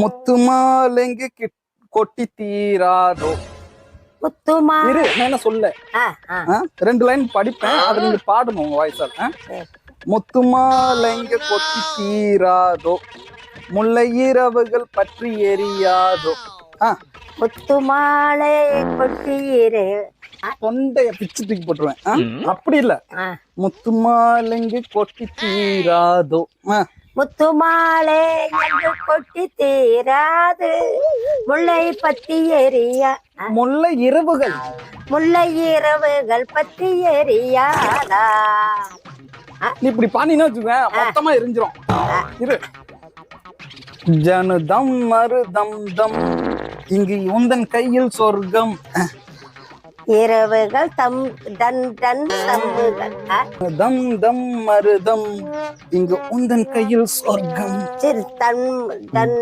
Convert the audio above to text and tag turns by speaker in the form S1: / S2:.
S1: முத்துமாலைங்கு கொட்டி தீராதோ.
S2: முத்துமா
S1: இரு நான் என்ன சொல்ல
S2: ஆ, ஆ.
S1: 2 லைன் படிப்பேன், அதை நீங்க பாடணும் உங்க வாய்ஸால். முத்துமாலைங்கு கொட்டி தீராதோ, முல்லை இரவுகள் பற்றி எரியாதோ.
S2: முத்துமாலை கொட்டீரே.
S1: தொண்டைய பிச்சு தூக்கி போட்டுருவேன். அப்படி இல்ல, முத்துமாலைங்கு கொட்டி தீராதோ.
S2: முத்துமாலை என்று கொட்டி தீராது, முல்லை பத்தி எரியா.
S1: முல்லை இரவுகள்
S2: முல்லை இரவுகள் பத்தி எரியாதா.
S1: நீ இப்படி பாண்டினா வச்சுக்கேன், மொத்தமா எரிஞ்சிரும். இரு. ஜனுதம் மருதம் தம், இங்கு உந்தன் கையில் சொர்க்கம்.
S2: இரவுகள் தம் டன் டன் தம்புகள்.
S1: தம் தம் மருதம், இங்கு உந்தன் கையில் சொர்க்கம்.
S2: சிறு தன் டன்